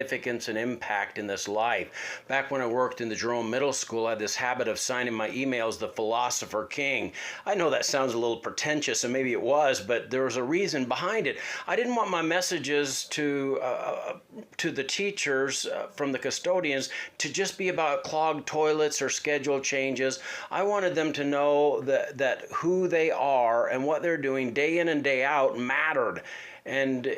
significance and impact in this life. Back when I worked in the Jerome Middle School, I had this habit of signing my emails the Philosopher King. I know that sounds a little pretentious, and maybe it was, but there was a reason behind it. I didn't want my messages to the teachers from the custodians to just be about clogged toilets or schedule changes. I wanted them to know that who they are and what they're doing day in and day out mattered, and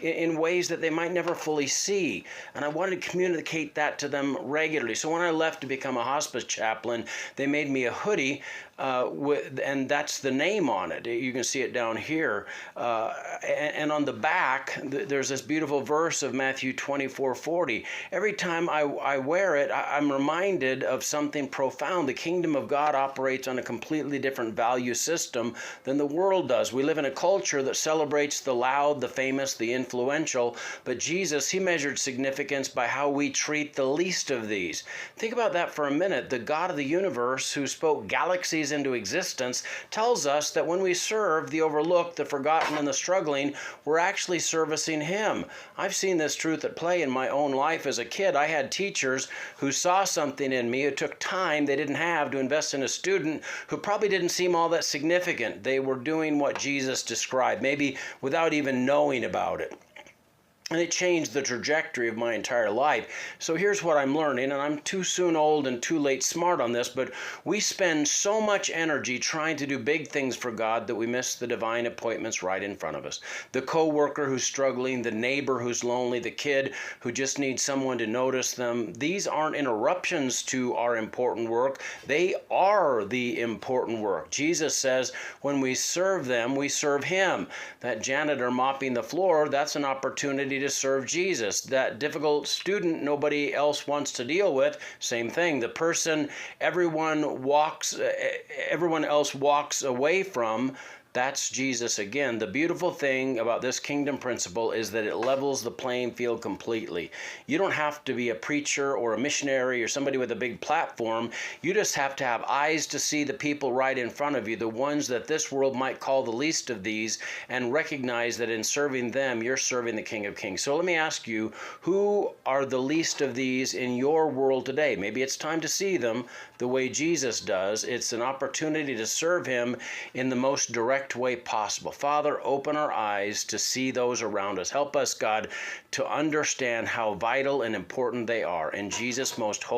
in ways that they might never fully see. And I wanted to communicate that to them regularly. So when I left to become a hospice chaplain, they made me a hoodie, and that's the name on it. You can see it down here. And on the back, there's this beautiful verse of Matthew 24:40. Every time I wear it, I'm reminded of something profound. The kingdom of God operates on a completely different value system than the world does. We live in a culture that celebrates the loud, the famous, the influential, but Jesus, he measured significance by how we treat the least of these. Think about that for a minute. The God of the universe, who spoke galaxies into existence, tells us that when we serve the overlooked, the forgotten, and the struggling, we're actually servicing him. I've seen this truth at play in my own life. As a kid, I had teachers who saw something in me, who took time they didn't have to invest in a student who probably didn't seem all that significant. They were doing what Jesus described, maybe without even knowing about it. And it changed the trajectory of my entire life. So here's what I'm learning, and I'm too soon old and too late smart on this, but we spend so much energy trying to do big things for God that we miss the divine appointments right in front of us. The coworker who's struggling, the neighbor who's lonely, the kid who just needs someone to notice them. These aren't interruptions to our important work. They are the important work. Jesus says when we serve them, we serve him. That janitor mopping the floor, that's an opportunity to serve Jesus. That difficult student nobody else wants to deal with, same thing. The person everyone else walks away from, that's Jesus again. The beautiful thing about this kingdom principle is that it levels the playing field completely. You don't have to be a preacher or a missionary or somebody with a big platform. You just have to have eyes to see the people right in front of you, the ones that this world might call the least of these, and recognize that in serving them, you're serving the King of Kings. So let me ask you, who are the least of these in your world today? Maybe it's time to see them the way Jesus does. It's an opportunity to serve him in the most direct way possible. Father, open our eyes to see those around us. Help us, God, to understand how vital and important they are. In Jesus' most holy